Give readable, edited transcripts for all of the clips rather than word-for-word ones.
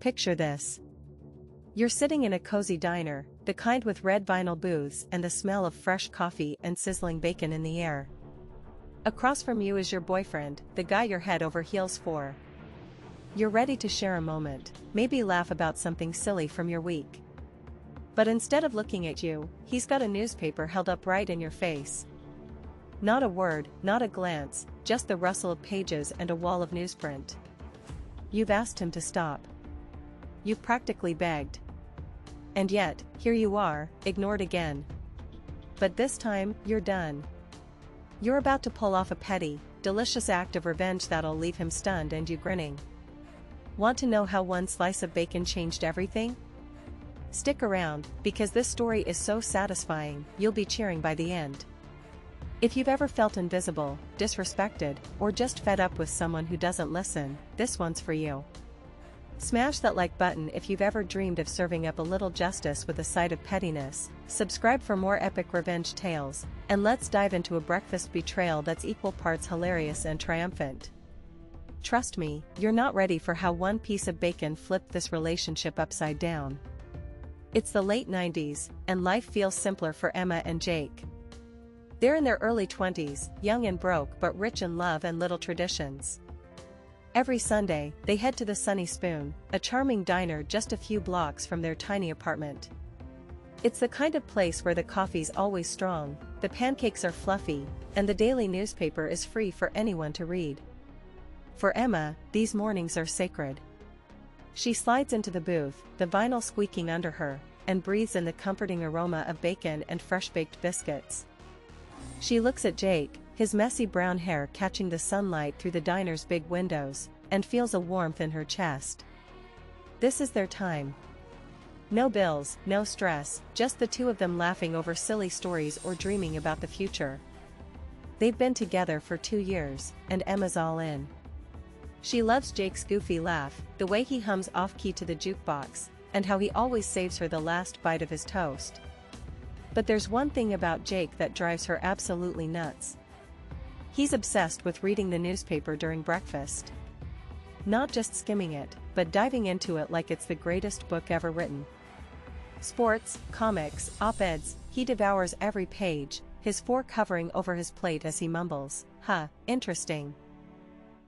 Picture this. You're sitting in a cozy diner, the kind with red vinyl booths and the smell of fresh coffee and sizzling bacon in the air. Across from you is your boyfriend, the guy you're head over heels for. You're ready to share a moment, maybe laugh about something silly from your week. But instead of looking at you, he's got a newspaper held up right in your face. Not a word, not a glance, just the rustle of pages and a wall of newsprint. You've asked him to stop. You've practically begged. And yet, here you are, ignored again. But this time, you're done. You're about to pull off a petty, delicious act of revenge that'll leave him stunned and you grinning. Want to know how one slice of bacon changed everything? Stick around, because this story is so satisfying, you'll be cheering by the end. If you've ever felt invisible, disrespected, or just fed up with someone who doesn't listen, this one's for you. Smash that like button if you've ever dreamed of serving up a little justice with a side of pettiness, subscribe for more epic revenge tales, and let's dive into a breakfast betrayal that's equal parts hilarious and triumphant. Trust me, you're not ready for how one piece of bacon flipped this relationship upside down. It's the late 90s, and life feels simpler for Emma and Jake. They're in their early 20s, young and broke but rich in love and little traditions. Every Sunday, they head to the Sunny Spoon, a charming diner just a few blocks from their tiny apartment. It's the kind of place where the coffee's always strong, the pancakes are fluffy, and the daily newspaper is free for anyone to read. For Emma, these mornings are sacred. She slides into the booth, the vinyl squeaking under her, and breathes in the comforting aroma of bacon and fresh-baked biscuits. She looks at Jake, his messy brown hair catching the sunlight through the diner's big windows, and feels a warmth in her chest. This is their time. No bills, no stress, just the two of them laughing over silly stories or dreaming about the future. They've been together for 2 years, and Emma's all in. She loves Jake's goofy laugh, the way he hums off-key to the jukebox, and how he always saves her the last bite of his toast. But there's one thing about Jake that drives her absolutely nuts. He's obsessed with reading the newspaper during breakfast. Not just skimming it, but diving into it like it's the greatest book ever written. Sports, comics, op-eds, he devours every page, his fork hovering over his plate as he mumbles, "Huh, interesting."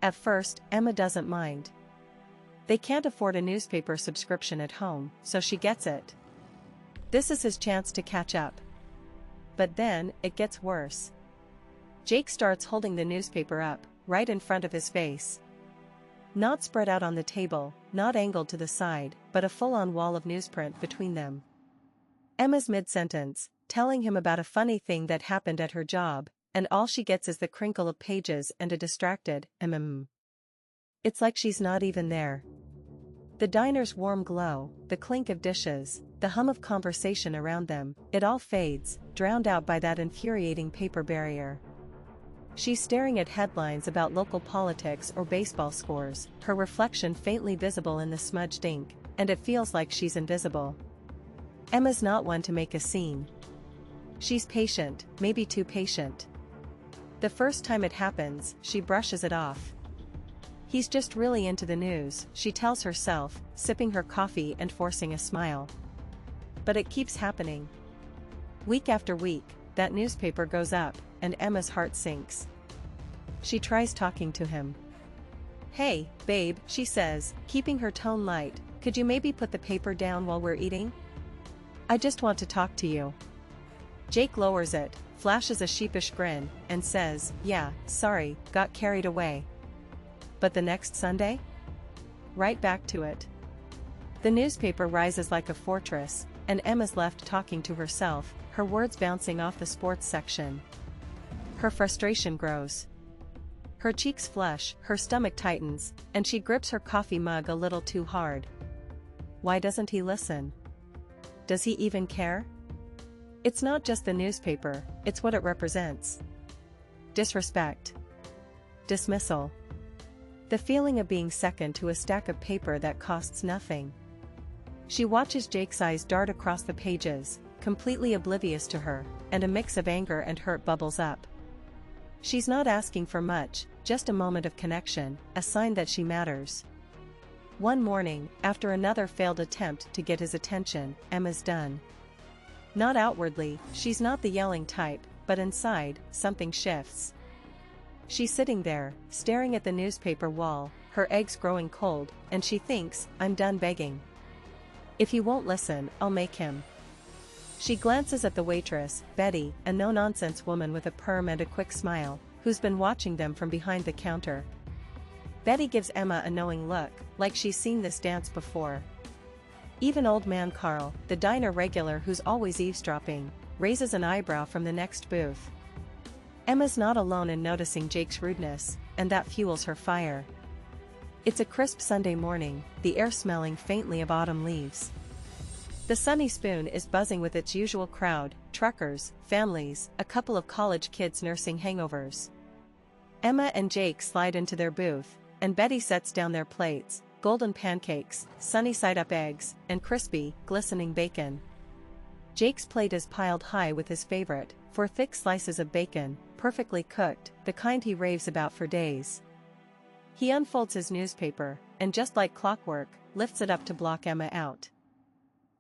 At first, Emma doesn't mind. They can't afford a newspaper subscription at home, so she gets it. This is his chance to catch up. But then, it gets worse. Jake starts holding the newspaper up, right in front of his face. Not spread out on the table, not angled to the side, but a full-on wall of newsprint between them. Emma's mid-sentence, telling him about a funny thing that happened at her job, and all she gets is the crinkle of pages and a distracted It's like she's not even there. The diner's warm glow, the clink of dishes, the hum of conversation around them, it all fades, drowned out by that infuriating paper barrier. She's staring at headlines about local politics or baseball scores, her reflection faintly visible in the smudged ink, and it feels like she's invisible. Emma's not one to make a scene. She's patient, maybe too patient. The first time it happens, she brushes it off. He's just really into the news, she tells herself, sipping her coffee and forcing a smile. But it keeps happening. Week after week, that newspaper goes up, and Emma's heart sinks. She tries talking to him. "Hey, babe," she says, keeping her tone light, "could you maybe put the paper down while we're eating? I just want to talk to you." Jake lowers it, flashes a sheepish grin, and says, "Yeah, sorry, got carried away." But the next Sunday? Right back to it. The newspaper rises like a fortress, and Emma's left talking to herself, her words bouncing off the sports section. Her frustration grows. Her cheeks flush, her stomach tightens, and she grips her coffee mug a little too hard. Why doesn't he listen? Does he even care? It's not just the newspaper, it's what it represents. Disrespect. Dismissal. The feeling of being second to a stack of paper that costs nothing. She watches Jake's eyes dart across the pages, completely oblivious to her, and a mix of anger and hurt bubbles up. She's not asking for much, just a moment of connection, a sign that she matters. One morning, after another failed attempt to get his attention, Emma's done. Not outwardly, she's not the yelling type, but inside, something shifts. She's sitting there, staring at the newspaper wall, her eggs growing cold, and she thinks, I'm done begging. If he won't listen, I'll make him. She glances at the waitress, Betty, a no-nonsense woman with a perm and a quick smile, who's been watching them from behind the counter. Betty gives Emma a knowing look, like she's seen this dance before. Even old man Carl, the diner regular who's always eavesdropping, raises an eyebrow from the next booth. Emma's not alone in noticing Jake's rudeness, and that fuels her fire. It's a crisp Sunday morning, the air smelling faintly of autumn leaves. The Sunny Spoon is buzzing with its usual crowd, truckers, families, a couple of college kids nursing hangovers. Emma and Jake slide into their booth, and Betty sets down their plates, golden pancakes, sunny-side-up eggs, and crispy, glistening bacon. Jake's plate is piled high with his favorite, 4 thick slices of bacon, perfectly cooked, the kind he raves about for days. He unfolds his newspaper, and just like clockwork, lifts it up to block Emma out.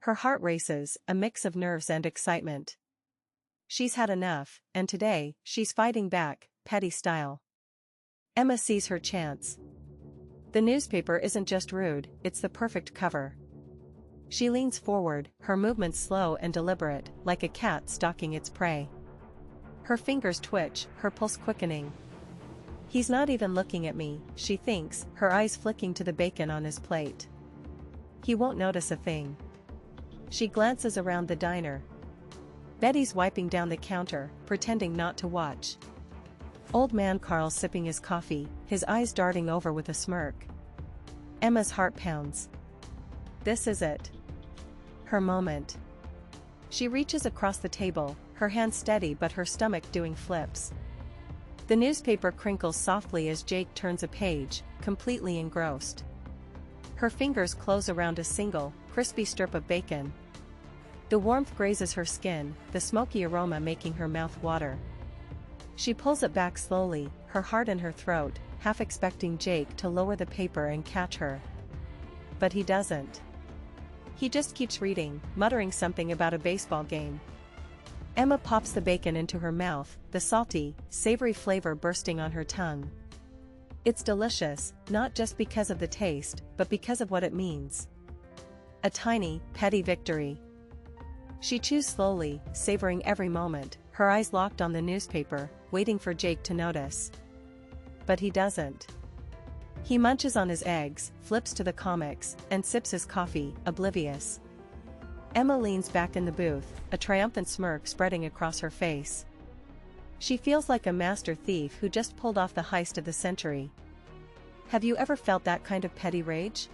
Her heart races, a mix of nerves and excitement. She's had enough, and today, she's fighting back, petty style. Emma sees her chance. The newspaper isn't just rude, it's the perfect cover. She leans forward, her movements slow and deliberate, like a cat stalking its prey. Her fingers twitch, her pulse quickening. He's not even looking at me, she thinks, her eyes flicking to the bacon on his plate. He won't notice a thing. She glances around the diner. Betty's wiping down the counter, pretending not to watch. Old man Carl sipping his coffee, his eyes darting over with a smirk. Emma's heart pounds. This is it. Her moment. She reaches across the table, her hand steady but her stomach doing flips. The newspaper crinkles softly as Jake turns a page, completely engrossed. Her fingers close around a single, crispy strip of bacon. The warmth grazes her skin, the smoky aroma making her mouth water. She pulls it back slowly, her heart in her throat, half expecting Jake to lower the paper and catch her. But he doesn't. He just keeps reading, muttering something about a baseball game. Emma pops the bacon into her mouth, the salty, savory flavor bursting on her tongue. It's delicious, not just because of the taste, but because of what it means. A tiny, petty victory. She chews slowly, savoring every moment, her eyes locked on the newspaper, waiting for Jake to notice. But he doesn't. He munches on his eggs, flips to the comics, and sips his coffee, oblivious. Emma leans back in the booth, a triumphant smirk spreading across her face. She feels like a master thief who just pulled off the heist of the century. Have you ever felt that kind of petty rage?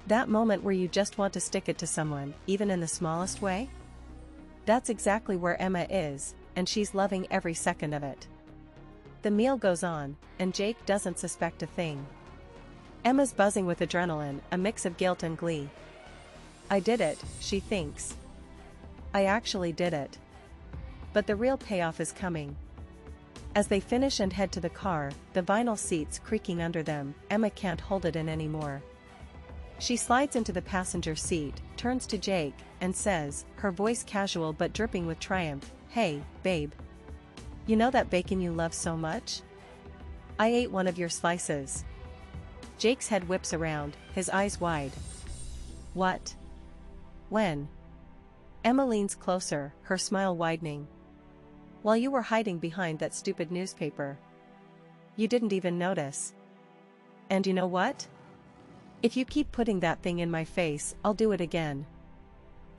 That moment where you just want to stick it to someone, even in the smallest way? That's exactly where Emma is, and she's loving every second of it. The meal goes on, and Jake doesn't suspect a thing. Emma's buzzing with adrenaline, a mix of guilt and glee. I did it, she thinks. I actually did it. But the real payoff is coming. As they finish and head to the car, the vinyl seats creaking under them, Emma can't hold it in anymore. She slides into the passenger seat, turns to Jake, and says, her voice casual but dripping with triumph, "Hey, babe. You know that bacon you love so much? I ate one of your slices." Jake's head whips around, his eyes wide. What? When? Emma leans closer, her smile widening. While you were hiding behind that stupid newspaper. You didn't even notice. And you know what? If you keep putting that thing in my face, I'll do it again.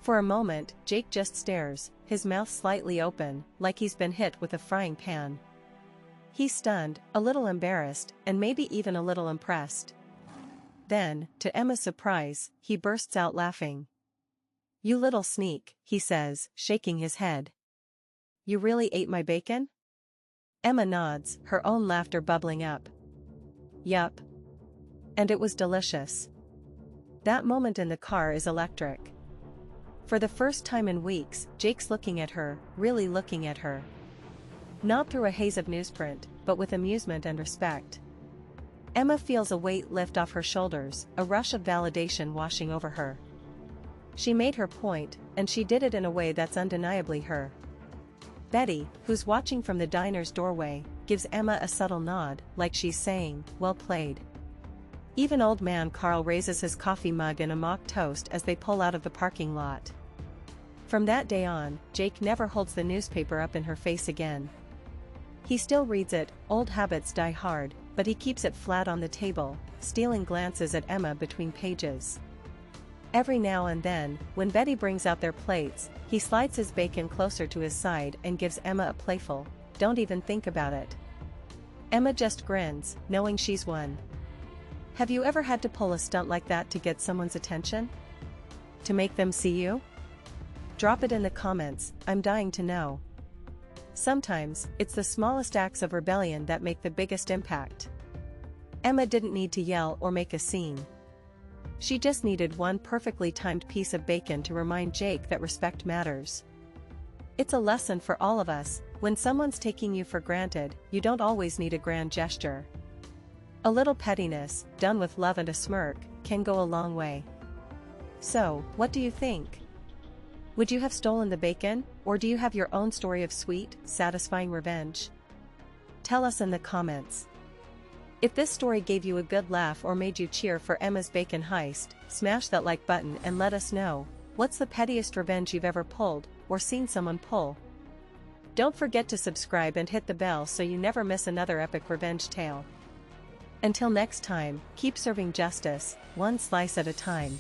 For a moment, Jake just stares, his mouth slightly open, like he's been hit with a frying pan. He's stunned, a little embarrassed, and maybe even a little impressed. Then, to Emma's surprise, he bursts out laughing. You little sneak, he says, shaking his head. You really ate my bacon? Emma nods, her own laughter bubbling up. Yup. And it was delicious. That moment in the car is electric. For the first time in weeks, Jake's looking at her, really looking at her. Not through a haze of newsprint, but with amusement and respect. Emma feels a weight lift off her shoulders, a rush of validation washing over her. She made her point, and she did it in a way that's undeniably her. Betty, who's watching from the diner's doorway, gives Emma a subtle nod, like she's saying, "Well played." Even old man Carl raises his coffee mug in a mock toast as they pull out of the parking lot. From that day on, Jake never holds the newspaper up in her face again. He still reads it, old habits die hard, but he keeps it flat on the table, stealing glances at Emma between pages. Every now and then, when Betty brings out their plates, he slides his bacon closer to his side and gives Emma a playful, "Don't even think about it." Emma just grins, knowing she's won. Have you ever had to pull a stunt like that to get someone's attention? To make them see you? Drop it in the comments, I'm dying to know. Sometimes, it's the smallest acts of rebellion that make the biggest impact. Emma didn't need to yell or make a scene. She just needed one perfectly timed piece of bacon to remind Jake that respect matters. It's a lesson for all of us: when someone's taking you for granted, you don't always need a grand gesture. A little pettiness, done with love and a smirk, can go a long way. So, what do you think? Would you have stolen the bacon, or do you have your own story of sweet, satisfying revenge? Tell us in the comments. If this story gave you a good laugh or made you cheer for Emma's bacon heist, smash that like button and let us know. What's the pettiest revenge you've ever pulled, or seen someone pull? Don't forget to subscribe and hit the bell so you never miss another epic revenge tale. Until next time, keep serving justice, one slice at a time.